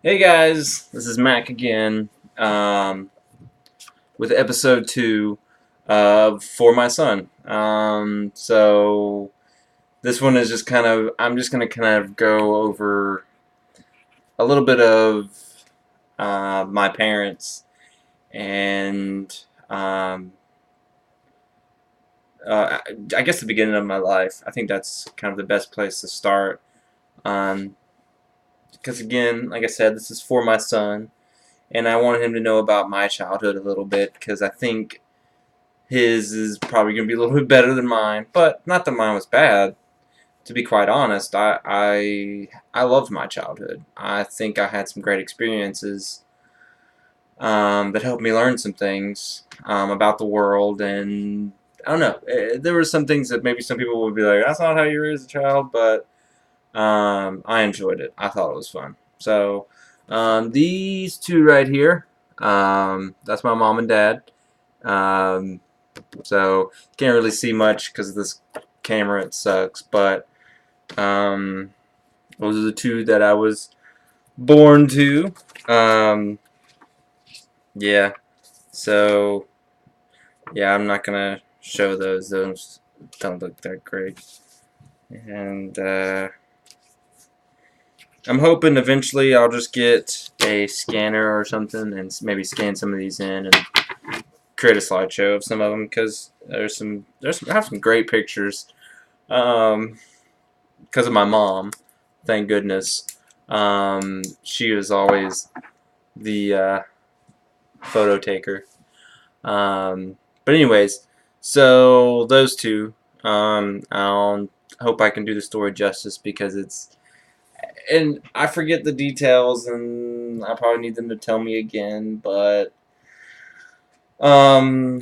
Hey guys, this is Mac again with episode 2 of For My Son. So this one is just I'm just going to kind of go over a little bit of my parents and um, I guess the beginning of my life. I think that's kind of the best place to start. Um, because again, like I said, this is for my son. And I wanted him to know about my childhood a little bit because I think his is probably going to be a little bit better than mine, but not that mine was bad. To be quite honest, I loved my childhood. I think I had some great experiences that helped me learn some things about the world, and I don't know. There were some things that maybe some people would be like, "That's not how you raise a child," but I enjoyed it. I thought it was fun. So these two right here, that's my mom and dad. Um, so can't really see much because of this camera. It sucks, but um, those are the two that I was born to. Um, yeah. So yeah, I'm not gonna show those. Those don't look that great. And I'm hoping eventually I'll just get a scanner or something and maybe scan some of these in and create a slideshow of some of them because I have some great pictures because of my mom. Thank goodness. She was always the photo taker. But anyways, so those two. I'll hope I can do the story justice because and I forget the details, and I probably need them to tell me again. But um,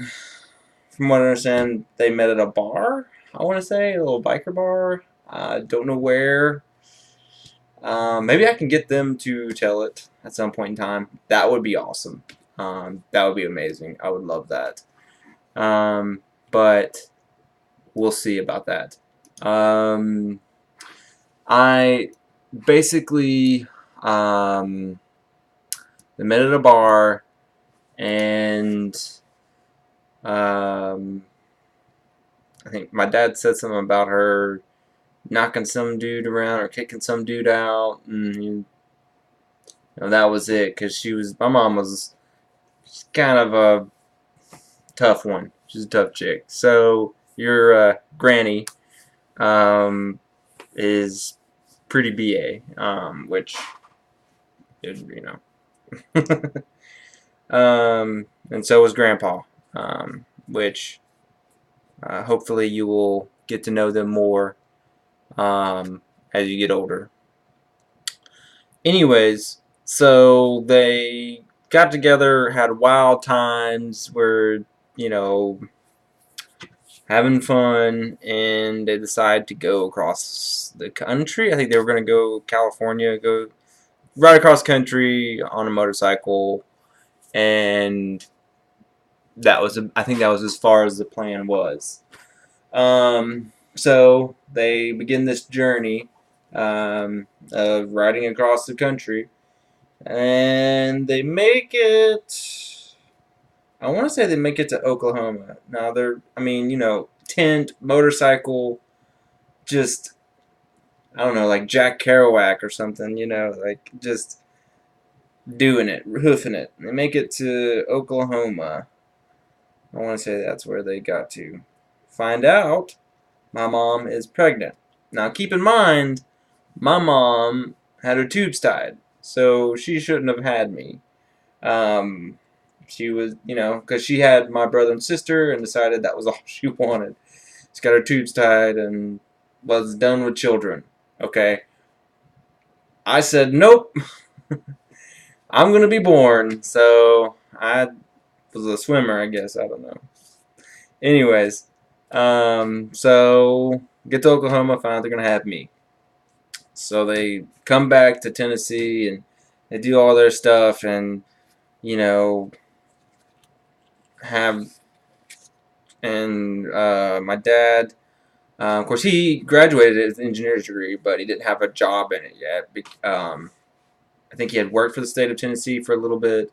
from what I understand, they met at a bar. I want to say a little biker bar. I don't know where. Maybe I can get them to tell it at some point in time. That would be awesome. That would be amazing. I would love that. But we'll see about that. I basically they met at a bar, and um, I think my dad said something about her knocking some dude around or kicking some dude out, and that was it. Because my mom was kind of a tough one. She's a tough chick. So your granny is pretty BA, which is, and so was Grandpa, which hopefully you will get to know them more as you get older. Anyways, so they got together, had wild times, were, you know, having fun, and they decided to go across the country. I think they were going to go California, go right across country on a motorcycle, and I think that was as far as the plan was. So they begin this journey of riding across the country, and they make it. I want to say they make it to Oklahoma. Now I mean, tent, motorcycle, just I don't know, like Jack Kerouac or something. Like just doing it, hoofing it. They make it to Oklahoma. I want to say that's where they got to. Find out my mom is pregnant. Now keep in mind, my mom had her tubes tied, so she shouldn't have had me. Um, she was, because she had my brother and sister and decided that was all she wanted. She's got her tubes tied and was done with children. Okay. I said, nope, I'm going to be born. So I was a swimmer, I guess. I don't know. Anyways, so get to Oklahoma, find out they're going to have me. So they come back to Tennessee and they do all their stuff and, you know, have, and my dad Of course, he graduated with an engineer's degree, but he didn't have a job in it yet. I think he had worked for the state of Tennessee for a little bit,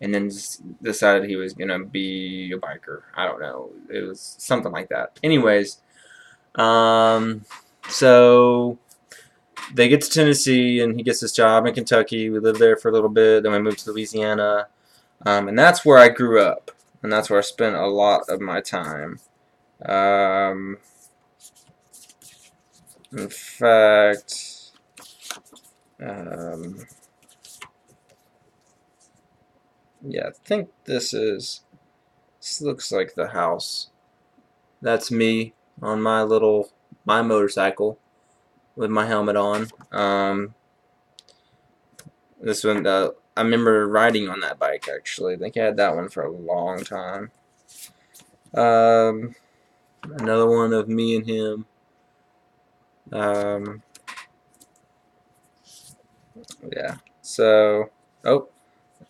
and then just decided he was gonna be a biker. I don't know. It was something like that. Anyways, um, so they get to Tennessee, and he gets this job in Kentucky. We lived there for a little bit. Then we moved to Louisiana, and that's where I grew up, and that's where I spent a lot of my time. Um, in fact, um, yeah, I think this looks like the house. That's me on my motorcycle with my helmet on. This one, I remember riding on that bike actually. I think I had that one for a long time. Um, Another one of me and him. Um, yeah. So, oh,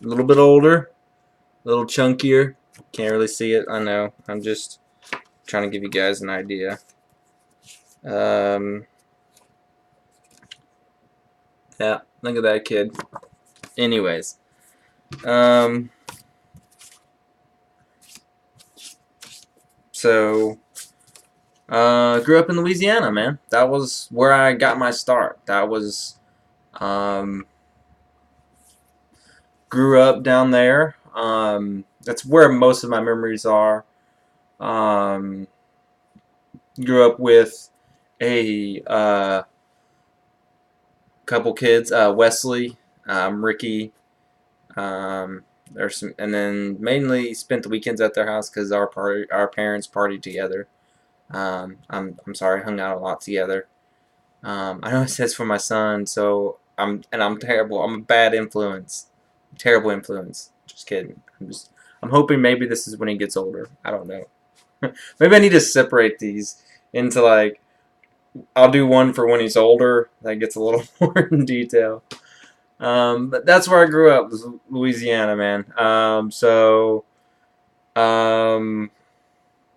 a little bit older, a little chunkier. Can't really see it. I know. I'm just trying to give you guys an idea. Um, yeah. Look at that kid. Anyways, um, so grew up in Louisiana, man. That was where I got my start. That was um, grew up down there. That's where most of my memories are. Um, Grew up with a couple kids, Wesley, Ricky. There's some, and then mainly spent the weekends at their house because our parents partied together. I'm sorry, hung out a lot together. I know it says for my son, so I'm terrible. I'm a bad influence, terrible influence. Just kidding. I'm hoping maybe this is when he gets older. I don't know. Maybe I need to separate these into like I'll do one for when he's older that gets a little more in detail. But that's where I grew up, was Louisiana, man. Um,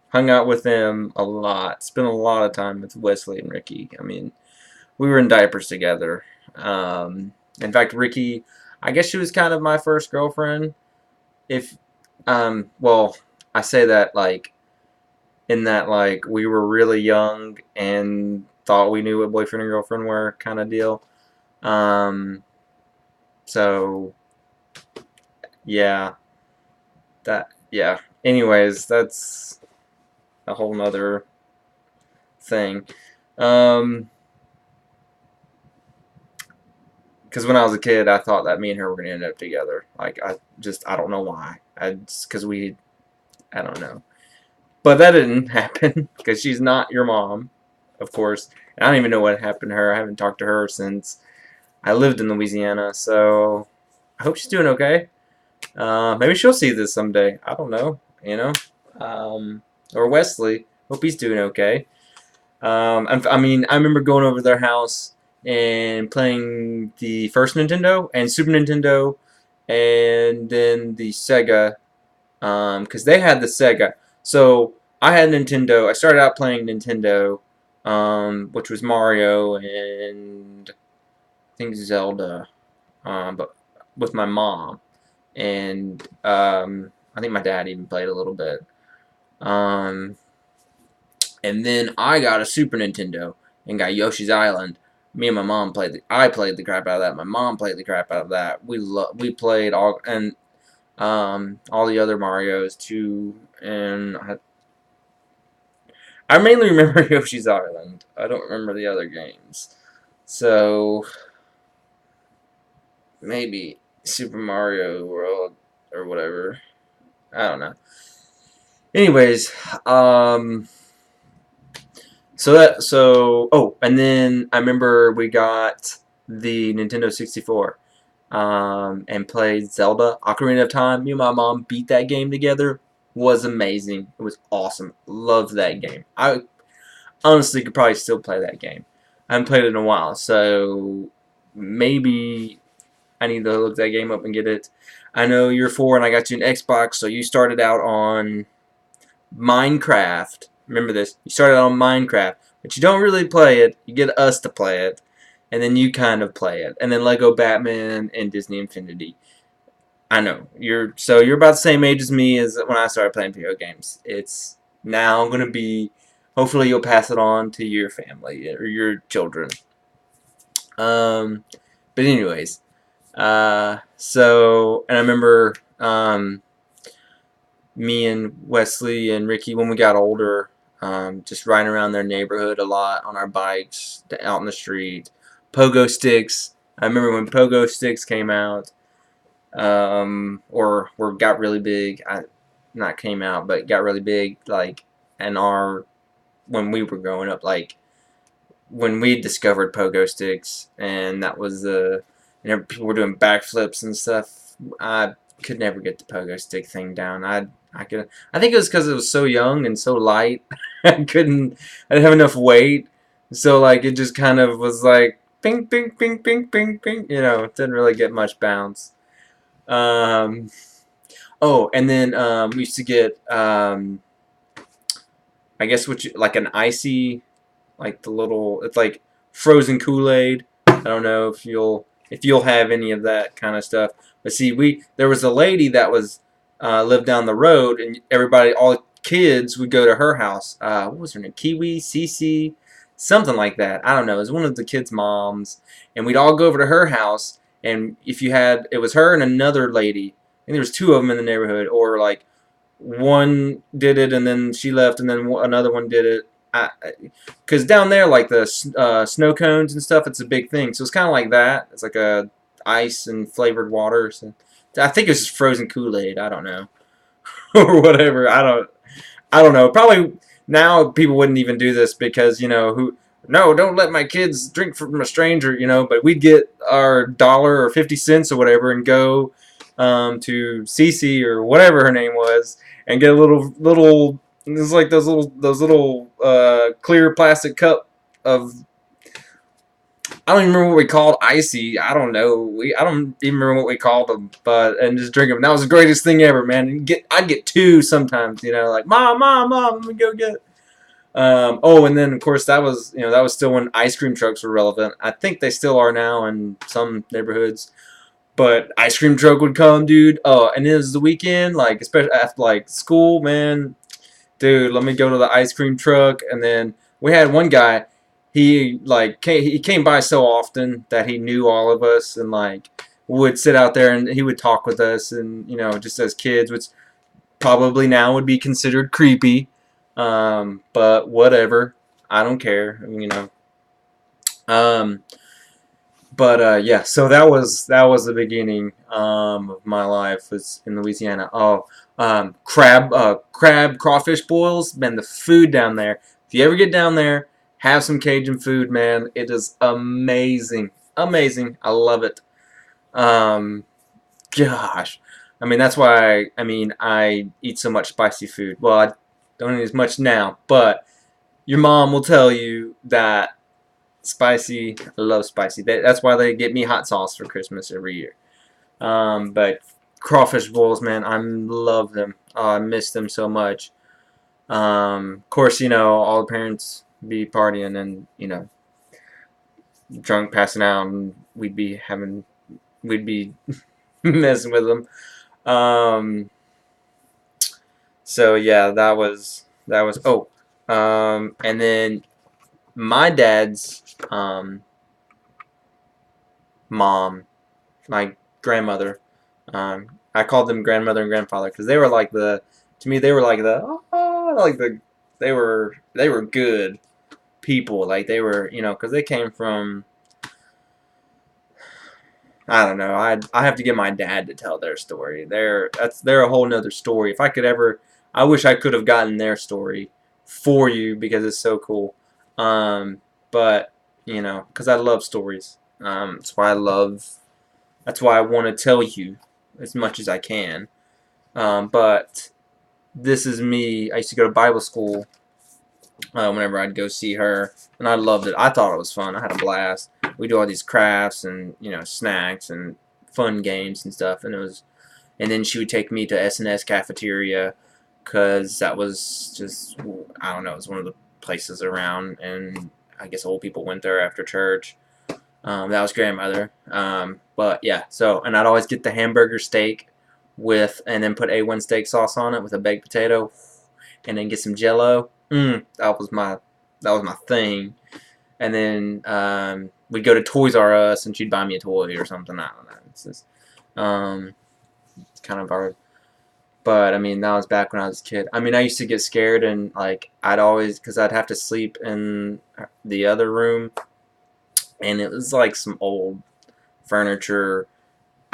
hung out with them a lot. Spent a lot of time with Wesley and Ricky. I mean, we were in diapers together. In fact, Ricky, I guess she was kind of my first girlfriend. If, well, I say that like in that like we were really young and thought we knew what boyfriend and girlfriend were, kind of deal. Um, so yeah, yeah. Anyways, that's a whole nother thing. Um, because when I was a kid, I thought that me and her were gonna end up together. Like I don't know why. Because I don't know. But that didn't happen because she's not your mom, of course. And I don't even know what happened to her. I haven't talked to her since I lived in Louisiana. So I hope she's doing okay. Maybe she'll see this someday. I don't know. You know, or Wesley. Hope he's doing okay. I mean, I remember going over to their house and playing the first Nintendo and Super Nintendo, and then the Sega, because they had the Sega. So I had Nintendo. I started out playing Nintendo, which was Mario and I think Zelda, but with my mom, and I think my dad even played a little bit. Um, and then I got a Super Nintendo and got Yoshi's Island. Me and my mom played. I played the crap out of that. My mom played the crap out of that. We played all the other Mario's too, and I mainly remember Yoshi's Island. I don't remember the other games. So maybe Super Mario World or whatever. I don't know. Anyways, and then I remember we got the Nintendo 64 and played Zelda Ocarina of Time. Me and my mom beat that game together. Was amazing. It was awesome. Loved that game. I honestly could probably still play that game. I haven't played it in a while, so maybe I need to look that game up and get it. I know you're 4 and I got you an Xbox, so you started out on Minecraft. Remember this. You started on Minecraft. but you don't really play it. You get us to play it, and then you kind of play it. And then Lego Batman and Disney Infinity. I know you're about the same age as me as when I started playing video games. It's now gonna be. Hopefully, you'll pass it on to your family or your children. Um, but anyways, and I remember me and Wesley and Ricky when we got older, just riding around their neighborhood a lot on our bikes, out in the street. Pogo sticks. I remember when pogo sticks came out, or got really big. Not came out, but got really big. Like in our when we were growing up, like when we discovered pogo sticks, and that was people were doing backflips and stuff. I could never get the pogo stick thing down. I think it was because it was so young and so light. I didn't have enough weight, so like it just kind of was like ping ping ping ping ping ping. It didn't really get much bounce. Um, oh, and then we used to get I guess like an icy, like the little, it's like frozen Kool-Aid. I don't know if you'll have any of that kind of stuff. But see, there was a lady that was lived down the road, and everybody, all the kids would go to her house. What was her name? Kiwi, Cece, something like that. I don't know. It was one of the kids' moms, and we'd all go over to her house. And if you had, it was her and another lady, and there was two of them in the neighborhood, or like one did it and then she left, and then another one did it. Because down there, like the snow cones and stuff, it's a big thing. So it's kind of like that. It's like a ice and flavored water. So I think it's just frozen Kool-Aid. I don't know, or whatever. I don't know. Probably now people wouldn't even do this because No, don't let my kids drink from a stranger. But we'd get our dollar or 50 cents or whatever and go to Cece or whatever her name was and get a little. It's like those little clear plastic cup of. I don't even remember what we called icy. I don't know. I don't even remember what we called them, and just drink them. That was the greatest thing ever, man. I'd get two sometimes. Like mom, let me go get. And then of course that was still when ice cream trucks were relevant. I think they still are now in some neighborhoods. But ice cream truck would come, dude. Oh, and it was the weekend, like especially after like school, man. Dude, let me go to the ice cream truck. And then we had one guy. He came by so often that he knew all of us and like would sit out there and he would talk with us and just as kids, which probably now would be considered creepy. But whatever, I don't care. Yeah, so that was the beginning of my life was in Louisiana. Oh, crab crawfish boils, man, the food down there. If you ever get down there, have some Cajun food, man. It is amazing, amazing. I love it. Gosh, that's why I eat so much spicy food. Well, I don't eat as much now, but your mom will tell you that. Spicy, I love spicy. That's why they get me hot sauce for Christmas every year. But crawfish bowls, man, I love them. Oh, I miss them so much. Of course, all the parents be partying and drunk, passing out, and we'd be messing with them. So yeah, that was. Oh, and then my dad's mom, my grandmother. I called them grandmother and grandfather because they were like to me they were like they were good people. Like they were, because they came from. I don't know. I have to get my dad to tell their story. They're a whole nother story. If I could ever, I wish I could have gotten their story for you because it's so cool. But because I love stories. That's why I want to tell you as much as I can. But this is me. I used to go to Bible school whenever I'd go see her, and I loved it. I thought it was fun. I had a blast. We do all these crafts and snacks and fun games and stuff, and then she would take me to S&S cafeteria because that was just, I don't know, it was one of the places around, and I guess old people went there after church. That was grandmother. But yeah, so, and I'd always get the hamburger steak and then put A1 steak sauce on it with a baked potato, and then get some Jello. That was my thing. And then we'd go to Toys R Us, and she'd buy me a toy or something. I don't know. It's just kind of our. But I mean, that was back when I was a kid. I mean, I used to get scared, and like because I'd have to sleep in the other room, and it was like some old furniture.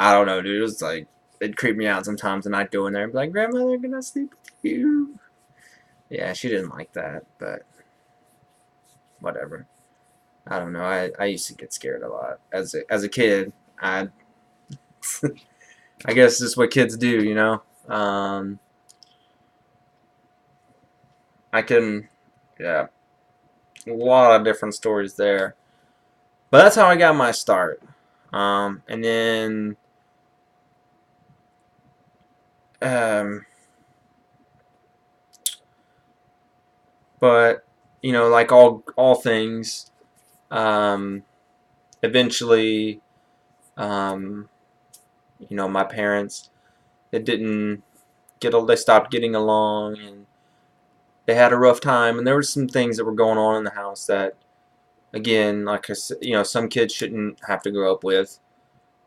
I don't know, dude. It was like it'd creep me out sometimes, and I'd go in there and be like, "Grandmother, can I sleep with you?" Yeah, she didn't like that, but whatever. I don't know. I used to get scared a lot as a kid. I I guess this is what kids do, you know. I can, yeah, a lot of different stories there. But that's how I got my start. And then, um, but you know, like all things, eventually, um, you know, my parents, it didn't they stopped getting along, and they had a rough time, and there were some things that were going on in the house that, again, like I said, you know, some kids shouldn't have to grow up with.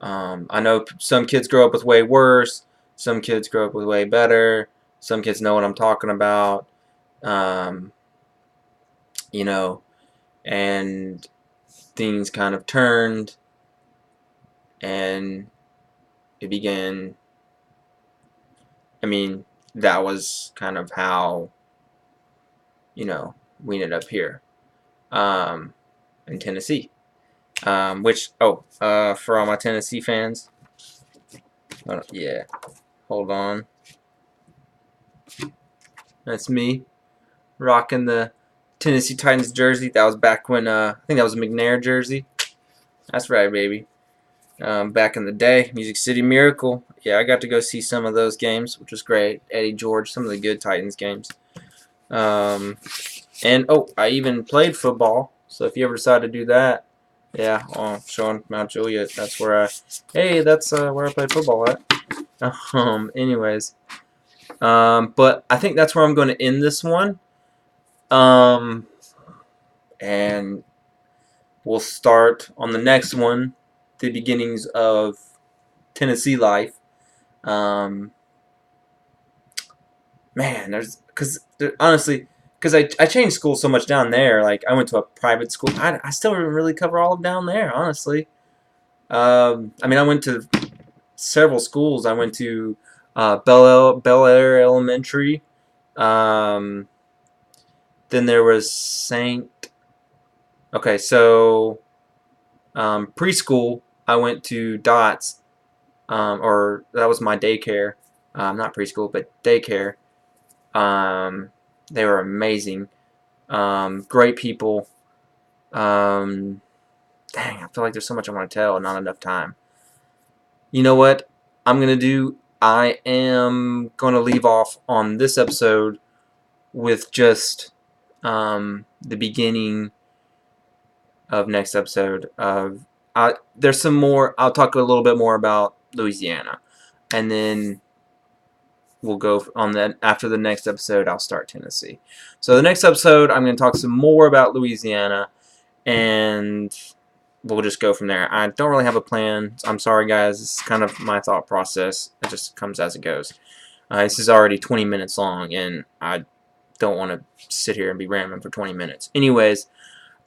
I know some kids grow up with way worse. Some kids grow up with way better. Some kids know what I'm talking about. Um, you know, and things kind of turned, and it began. I mean, that was kind of how, you know, we ended up here, in Tennessee. For all my Tennessee fans, yeah, hold on. That's me rocking the Tennessee Titans jersey. That was back when, I think that was a McNair jersey. That's right, baby. Back in the day, Music City Miracle. Yeah, I got to go see some of those games, which was great. Eddie George, some of the good Titans games. And I even played football. So if you ever decide to do that, yeah, showing Mount Juliet. That's where that's where I played football at. Anyways, but I think that's where I'm going to end this one. And we'll start on the next one, the beginnings of Tennessee life. Man, honestly, because I changed school so much down there. Like, I went to a private school. I still didn't really cover all of down there, honestly. I mean, I went to several schools. I went to Bel Air Elementary. Then there was Okay, so preschool, I went to Dots, or that was my daycare. Not preschool, but daycare. They were amazing. Great people. Dang, I feel like there's so much I want to tell and not enough time. You know what I'm going to do? I am going to leave off on this episode with just the beginning of next episode. There's some more. I'll talk a little bit more about Louisiana, and then we'll go on that. After the next episode, I'll start Tennessee. So the next episode, I'm going to talk some more about Louisiana, and we'll just go from there. I don't really have a plan. I'm sorry, guys. This is kind of my thought process. It just comes as it goes. This is already 20 minutes long, and I don't want to sit here and be rambling for 20 minutes. Anyways,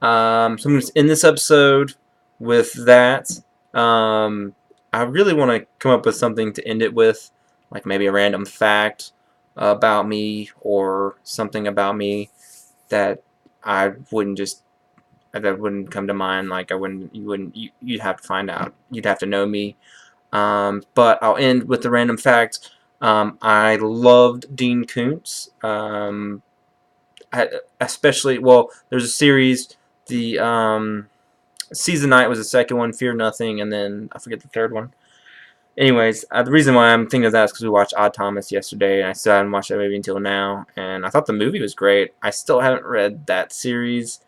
so I'm going to end this episode with that. I really want to come up with something to end it with, like maybe a random fact about me or something about me that wouldn't come to mind. Like you'd have to find out. You'd have to know me. But I'll end with the random fact. I loved Dean Koontz. There's a series. The Seize the Night was the second one. Fear Nothing, and then I forget the third one. Anyways, the reason why I'm thinking of that is because we watched Odd Thomas yesterday, and I still haven't watched that movie until now, and I thought the movie was great. I still haven't read that series,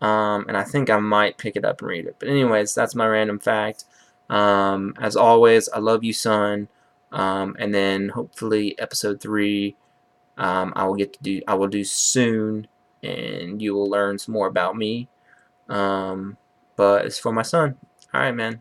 and I think I might pick it up and read it. But anyways, that's my random fact. As always, I love you, son. And then hopefully episode 3, I will do soon, and you will learn some more about me. But it's for my son. All right, man.